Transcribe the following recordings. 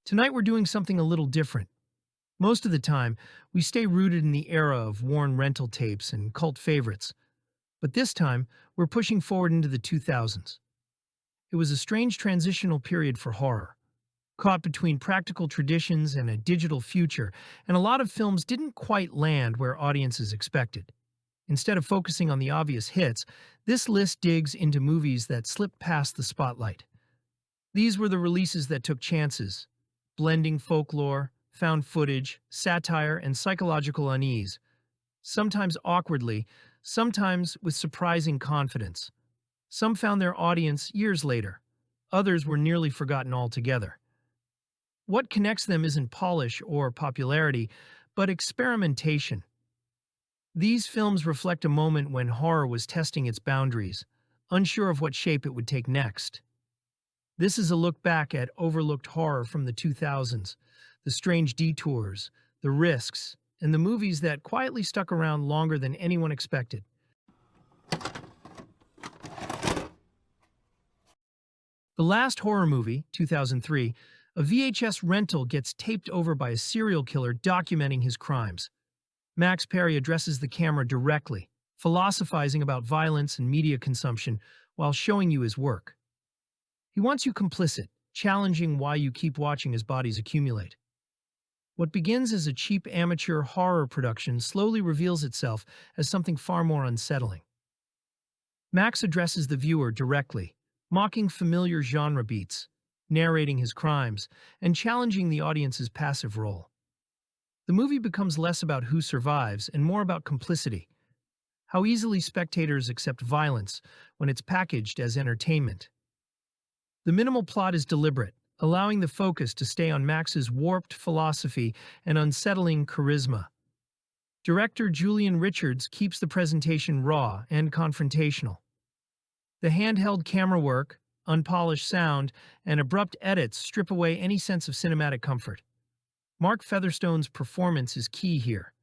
Tonight we're doing something a little different. Most of the time, we stay rooted in the era of worn rental tapes and cult favorites. But this time, we're pushing forward into the 2000s. It was a strange transitional period for horror, caught between practical traditions and a digital future, and a lot of films didn't quite land where audiences expected. Instead of focusing on the obvious hits, this list digs into movies that slipped past the spotlight. These were the releases that took chances, blending folklore, found footage, satire, and psychological unease, sometimes awkwardly, sometimes with surprising confidence. Some found their audience years later. Others were nearly forgotten altogether. What connects them isn't polish or popularity, but experimentation. These films reflect a moment when horror was testing its boundaries, unsure of what shape it would take next. This is a look back at overlooked horror from the 2000s, the strange detours, the risks, and the movies that quietly stuck around longer than anyone expected. The last horror movie, 2003, a VHS rental gets taped over by a serial killer documenting his crimes. Max Perry addresses the camera directly, philosophizing about violence and media consumption while showing you his work. He wants you complicit, challenging why you keep watching as bodies accumulate. What begins as a cheap amateur horror production slowly reveals itself as something far more unsettling. Max addresses the viewer directly, mocking familiar genre beats, narrating his crimes, and challenging the audience's passive role. The movie becomes less about who survives and more about complicity, how easily spectators accept violence when it's packaged as entertainment. The minimal plot is deliberate, allowing the focus to stay on Max's warped philosophy and unsettling charisma. Director Julian Richards keeps the presentation raw and confrontational. The handheld camera work, unpolished sound, and abrupt edits strip away any sense of cinematic comfort. Mark Featherstone's performance is key here.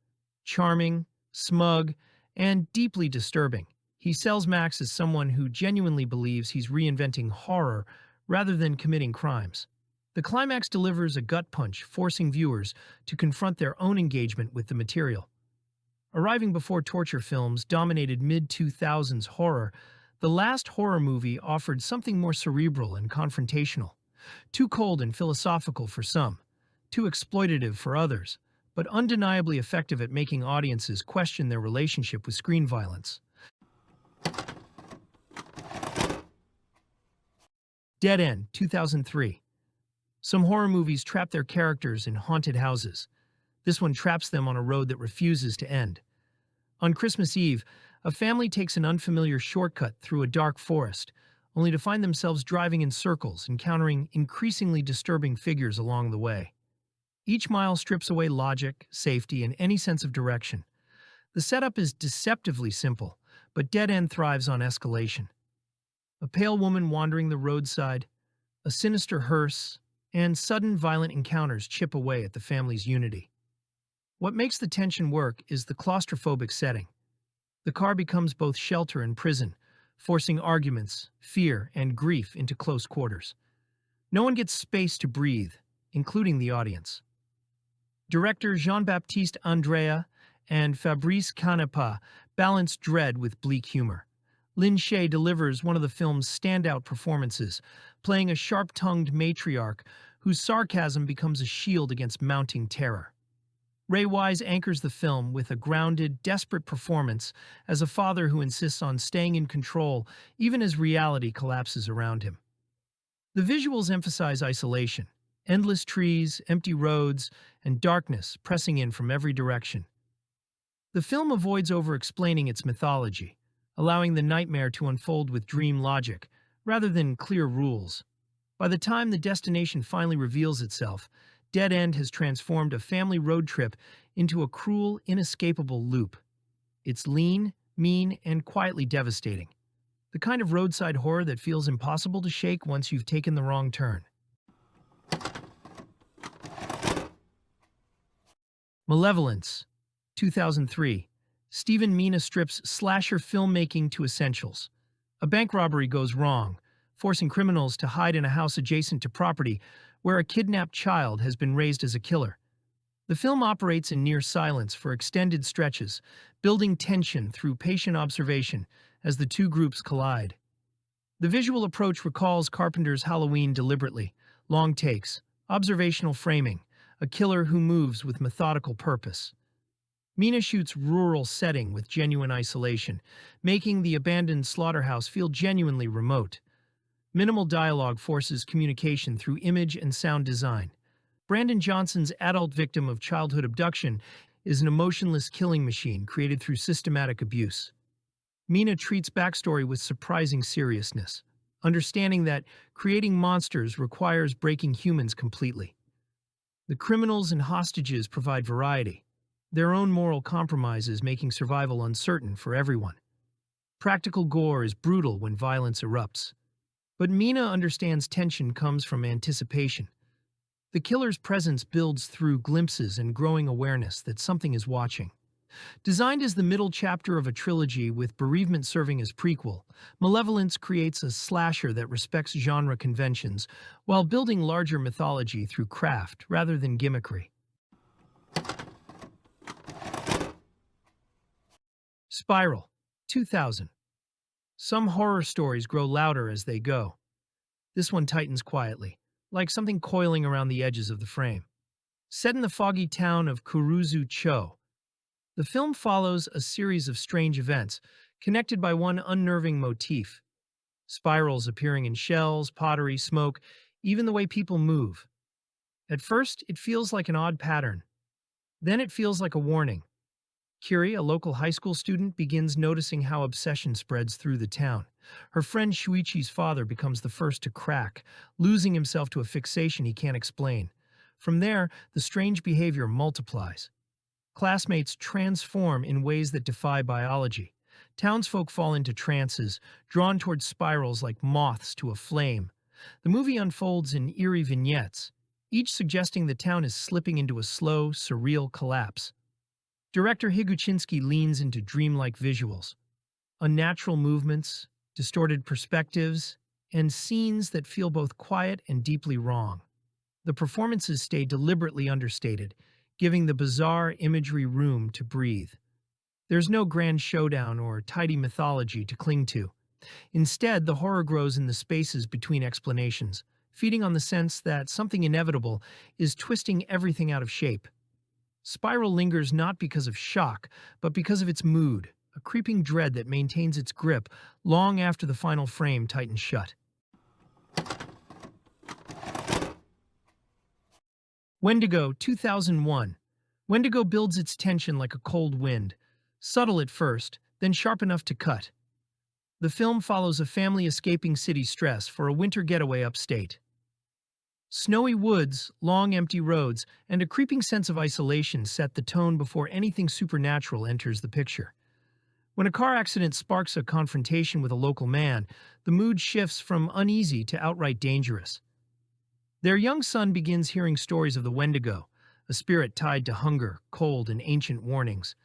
Charming, smug, and deeply disturbing. He sells Max as someone who genuinely believes he's reinventing horror rather than committing crimes. The climax delivers a gut punch, forcing viewers to confront their own engagement with the material. Arriving before torture films dominated mid-2000s horror, the last horror movie offered something more cerebral and confrontational. Too cold and philosophical for some, too exploitative for others, but undeniably effective at making audiences question their relationship with screen violence. Dead End, 2003. Some horror movies trap their characters in haunted houses. This one traps them on a road that refuses to end. On Christmas Eve, a family takes an unfamiliar shortcut through a dark forest, only to find themselves driving in circles, encountering increasingly disturbing figures along the way. Each mile strips away logic, safety, and any sense of direction. The setup is deceptively simple, but Dead End thrives on escalation. A pale woman wandering the roadside, a sinister hearse, and sudden violent encounters chip away at the family's unity. What makes the tension work is the claustrophobic setting. The car becomes both shelter and prison, forcing arguments, fear, and grief into close quarters. No one gets space to breathe, including the audience. Director Jean-Baptiste Andrea and Fabrice Canepa balance dread with bleak humor. Lin Shaye delivers one of the film's standout performances, playing a sharp-tongued matriarch whose sarcasm becomes a shield against mounting terror. Ray Wise anchors the film with a grounded, desperate performance as a father who insists on staying in control even as reality collapses around him. The visuals emphasize isolation, endless trees, empty roads, and darkness pressing in from every direction. The film avoids over-explaining its mythology, allowing the nightmare to unfold with dream logic, rather than clear rules. By the time the destination finally reveals itself, Dead End has transformed a family road trip into a cruel, inescapable loop. It's lean, mean, and quietly devastating. The kind of roadside horror that feels impossible to shake once you've taken the wrong turn. Malevolence, 2003. Stephen Mina strips slasher filmmaking to essentials. A bank robbery goes wrong, forcing criminals to hide in a house adjacent to property where a kidnapped child has been raised as a killer. The film operates in near silence for extended stretches, building tension through patient observation as the two groups collide. The visual approach recalls Carpenter's Halloween deliberately: long takes, observational framing, a killer who moves with methodical purpose. Mina shoots rural setting with genuine isolation, making the abandoned slaughterhouse feel genuinely remote. Minimal dialogue forces communication through image and sound design. Brandon Johnson's adult victim of childhood abduction is an emotionless killing machine created through systematic abuse. Mina treats backstory with surprising seriousness, understanding that creating monsters requires breaking humans completely. The criminals and hostages provide variety, their own moral compromises making survival uncertain for everyone. Practical gore is brutal when violence erupts. But Mina understands tension comes from anticipation. The killer's presence builds through glimpses and growing awareness that something is watching. Designed as the middle chapter of a trilogy with Bereavement serving as prequel, Malevolence creates a slasher that respects genre conventions while building larger mythology through craft rather than gimmickry. Spiral, 2000. Some horror stories grow louder as they go. This one tightens quietly, like something coiling around the edges of the frame. Set in the foggy town of Kuruzu-cho, the film follows a series of strange events, connected by one unnerving motif: spirals appearing in shells, pottery, smoke, even the way people move. At first, it feels like an odd pattern. Then it feels like a warning. Kiri, a local high school student, begins noticing how obsession spreads through the town. Her friend Shuichi's father becomes the first to crack, losing himself to a fixation he can't explain. From there, the strange behavior multiplies. Classmates transform in ways that defy biology. Townsfolk fall into trances, drawn towards spirals like moths to a flame. The movie unfolds in eerie vignettes, each suggesting the town is slipping into a slow, surreal collapse. Director Higuchinsky leans into dreamlike visuals, unnatural movements, distorted perspectives, and scenes that feel both quiet and deeply wrong. The performances stay deliberately understated, giving the bizarre imagery room to breathe. There's no grand showdown or tidy mythology to cling to. Instead, the horror grows in the spaces between explanations, feeding on the sense that something inevitable is twisting everything out of shape. Spiral lingers not because of shock, but because of its mood, a creeping dread that maintains its grip long after the final frame tightens shut. Wendigo, 2001. Wendigo builds its tension like a cold wind, subtle at first, then sharp enough to cut. The film follows a family escaping city stress for a winter getaway upstate. Snowy woods, long empty roads, and a creeping sense of isolation set the tone before anything supernatural enters the picture. When a car accident sparks a confrontation with a local man, the mood shifts from uneasy to outright dangerous. Their young son begins hearing stories of the Wendigo, a spirit tied to hunger, cold, and ancient warnings,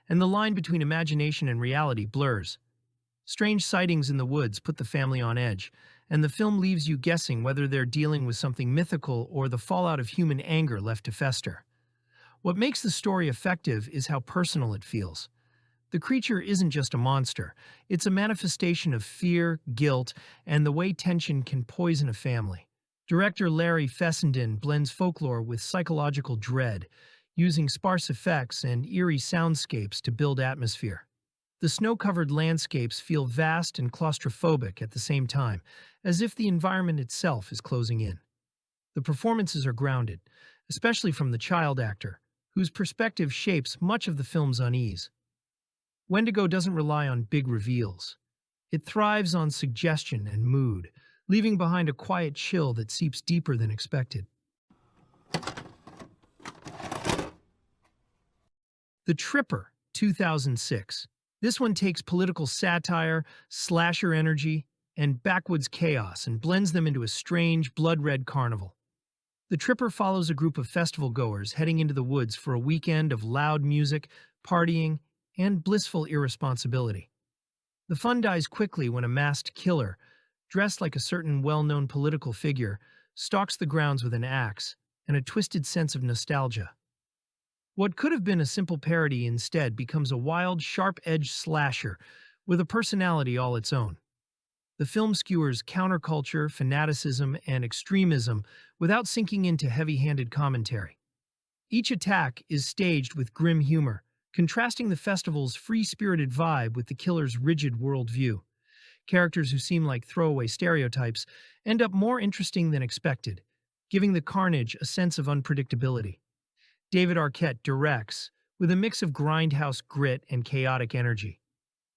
and the line between imagination and reality blurs. Strange sightings in the woods put the family on edge, and the film leaves you guessing whether they're dealing with something mythical or the fallout of human anger left to fester. What makes the story effective is how personal it feels. The creature isn't just a monster, it's a manifestation of fear, guilt, and the way tension can poison a family. Director Larry Fessenden blends folklore with psychological dread, using sparse effects and eerie soundscapes to build atmosphere. The snow-covered landscapes feel vast and claustrophobic at the same time, as if the environment itself is closing in. The performances are grounded, especially from the child actor, whose perspective shapes much of the film's unease. Wendigo doesn't rely on big reveals. It thrives on suggestion and mood, leaving behind a quiet chill that seeps deeper than expected. The Tripper, 2006. This one takes political satire, slasher energy, and backwoods chaos and blends them into a strange, blood-red carnival. The Tripper follows a group of festival-goers heading into the woods for a weekend of loud music, partying, and blissful irresponsibility. The fun dies quickly when a masked killer, dressed like a certain well-known political figure, stalks the grounds with an axe, and a twisted sense of nostalgia. What could have been a simple parody instead becomes a wild, sharp-edged slasher with a personality all its own. The film skewers counterculture, fanaticism, and extremism without sinking into heavy-handed commentary. Each attack is staged with grim humor, contrasting the festival's free-spirited vibe with the killer's rigid worldview. Characters who seem like throwaway stereotypes end up more interesting than expected, giving the carnage a sense of unpredictability. David Arquette directs, with a mix of grindhouse grit and chaotic energy.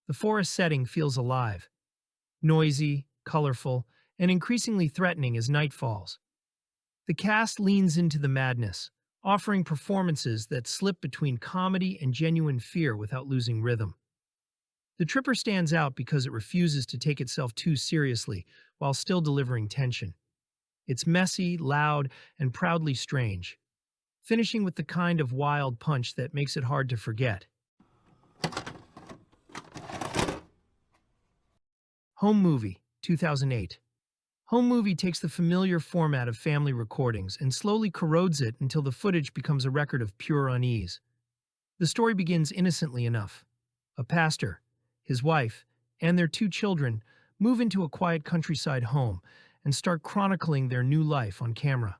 The forest setting feels alive, noisy, colorful, and increasingly threatening as night falls. The cast leans into the madness, offering performances that slip between comedy and genuine fear without losing rhythm. The Tripper stands out because it refuses to take itself too seriously while still delivering tension. It's messy, loud, and proudly strange, finishing with the kind of wild punch that makes it hard to forget. Home Movie, 2008. Home Movie takes the familiar format of family recordings and slowly corrodes it until the footage becomes a record of pure unease. The story begins innocently enough. A pastor, his wife, and their 2 children move into a quiet countryside home and start chronicling their new life on camera.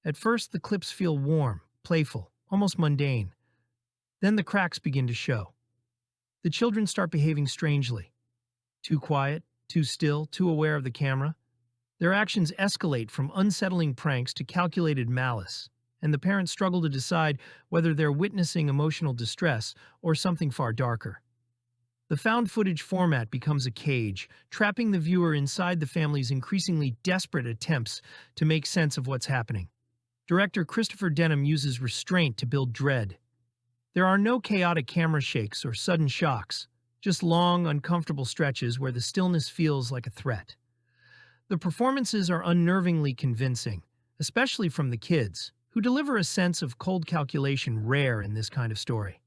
At first, the clips feel warm, playful, almost mundane. Then the cracks begin to show. The children start behaving strangely. Too quiet, too still, too aware of the camera. Their actions escalate from unsettling pranks to calculated malice, and the parents struggle to decide whether they're witnessing emotional distress or something far darker. The found footage format becomes a cage, trapping the viewer inside the family's increasingly desperate attempts to make sense of what's happening. Director Christopher Denham uses restraint to build dread. There are no chaotic camera shakes or sudden shocks, just long, uncomfortable stretches where the stillness feels like a threat. The performances are unnervingly convincing, especially from the kids, who deliver a sense of cold calculation rare in this kind of story.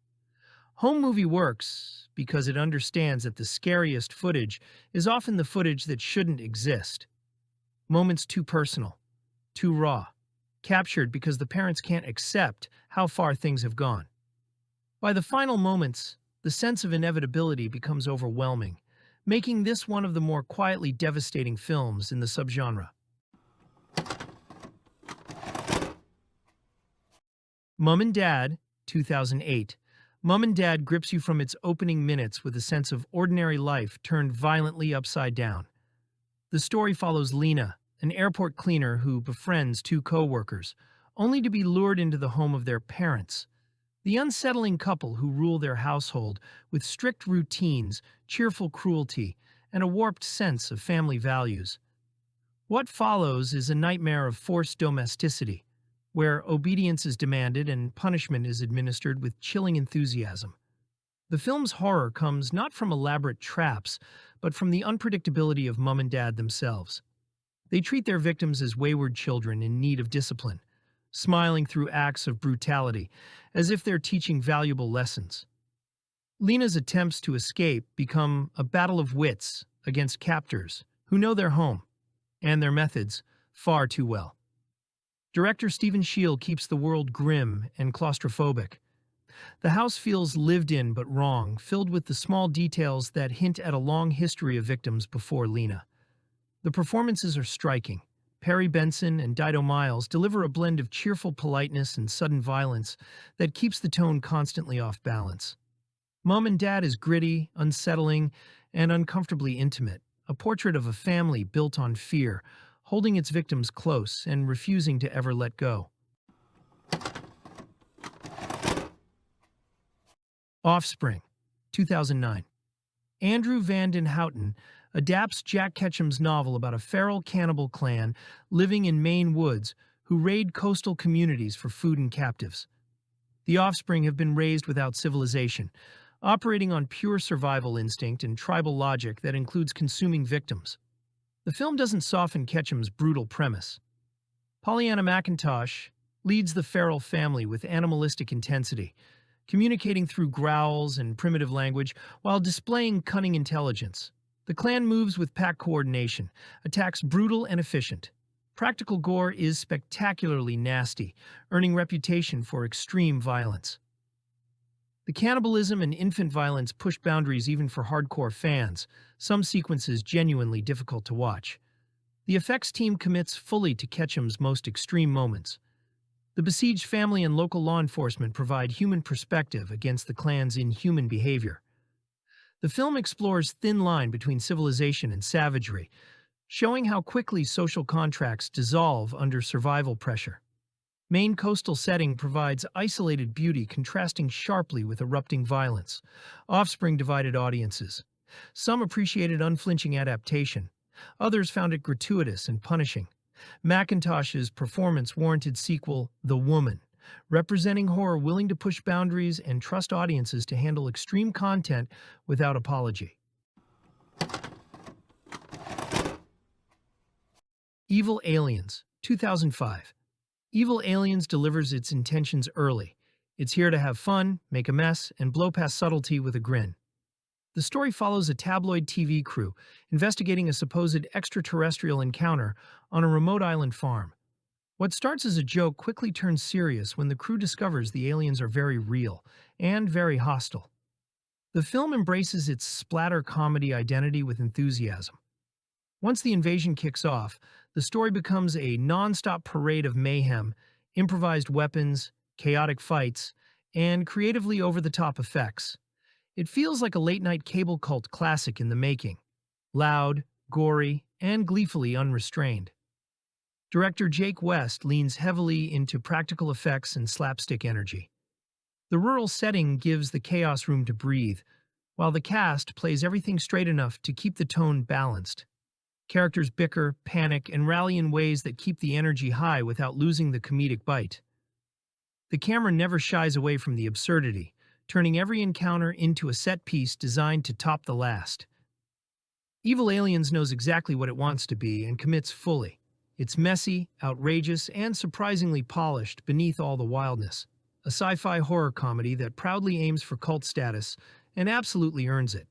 Home Movie works because it understands that the scariest footage is often the footage that shouldn't exist. Moments too personal, too raw, captured because the parents can't accept how far things have gone. By the final moments, the sense of inevitability becomes overwhelming, making this one of the more quietly devastating films in the subgenre. Mum and Dad, 2008. Mum and Dad grips you from its opening minutes with a sense of ordinary life turned violently upside down. The story follows Lena, an airport cleaner who befriends 2 co-workers, only to be lured into the home of their parents. The unsettling couple who rule their household with strict routines, cheerful cruelty, and a warped sense of family values. What follows is a nightmare of forced domesticity, where obedience is demanded and punishment is administered with chilling enthusiasm. The film's horror comes not from elaborate traps, but from the unpredictability of Mum and Dad themselves. They treat their victims as wayward children in need of discipline, smiling through acts of brutality, as if they're teaching valuable lessons. Lena's attempts to escape become a battle of wits against captors who know their home and their methods far too well. Director Stephen Scheel keeps the world grim and claustrophobic. The house feels lived in but wrong, filled with the small details that hint at a long history of victims before Lena. The performances are striking. Perry Benson and Dido Miles deliver a blend of cheerful politeness and sudden violence that keeps the tone constantly off balance. Mum and Dad is gritty, unsettling, and uncomfortably intimate, a portrait of a family built on fear, holding its victims close and refusing to ever let go. Offspring, 2009. Andrew Van den Houten adapts Jack Ketchum's novel about a feral cannibal clan living in Maine woods who raid coastal communities for food and captives. The offspring have been raised without civilization, operating on pure survival instinct and tribal logic that includes consuming victims. The film doesn't soften Ketchum's brutal premise. Pollyanna McIntosh leads the feral family with animalistic intensity, communicating through growls and primitive language while displaying cunning intelligence. The clan moves with pack coordination, attacks brutal and efficient. Practical gore is spectacularly nasty, earning reputation for extreme violence. The cannibalism and infant violence push boundaries even for hardcore fans, some sequences genuinely difficult to watch. The effects team commits fully to Ketchum's most extreme moments. The besieged family and local law enforcement provide human perspective against the clan's inhuman behavior. The film explores thin line between civilization and savagery, showing how quickly social contracts dissolve under survival pressure. Maine coastal setting provides isolated beauty contrasting sharply with erupting violence. Offspring divided audiences. Some appreciated unflinching adaptation. Others found it gratuitous and punishing. McIntosh's performance-warranted sequel, The Woman, representing horror willing to push boundaries and trust audiences to handle extreme content without apology. Evil Aliens, 2005. Evil Aliens delivers its intentions early. It's here to have fun, make a mess, and blow past subtlety with a grin. The story follows a tabloid TV crew investigating a supposed extraterrestrial encounter on a remote island farm. What starts as a joke quickly turns serious when the crew discovers the aliens are very real and very hostile. The film embraces its splatter comedy identity with enthusiasm. Once the invasion kicks off, the story becomes a non-stop parade of mayhem, improvised weapons, chaotic fights, and creatively over-the-top effects. It feels like a late-night cable cult classic in the making. Loud, gory, and gleefully unrestrained. Director Jake West leans heavily into practical effects and slapstick energy. The rural setting gives the chaos room to breathe, while the cast plays everything straight enough to keep the tone balanced. Characters bicker, panic, and rally in ways that keep the energy high without losing the comedic bite. The camera never shies away from the absurdity, turning every encounter into a set piece designed to top the last. Evil Aliens knows exactly what it wants to be and commits fully. It's messy, outrageous, and surprisingly polished beneath all the wildness. A sci-fi horror comedy that proudly aims for cult status and absolutely earns it.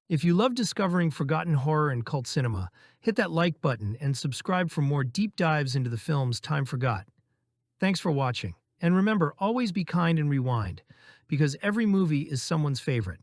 If you love discovering forgotten horror and cult cinema, hit that like button and subscribe for more deep dives into the films time forgot. Thanks for watching, and remember, always be kind and rewind, because every movie is someone's favorite.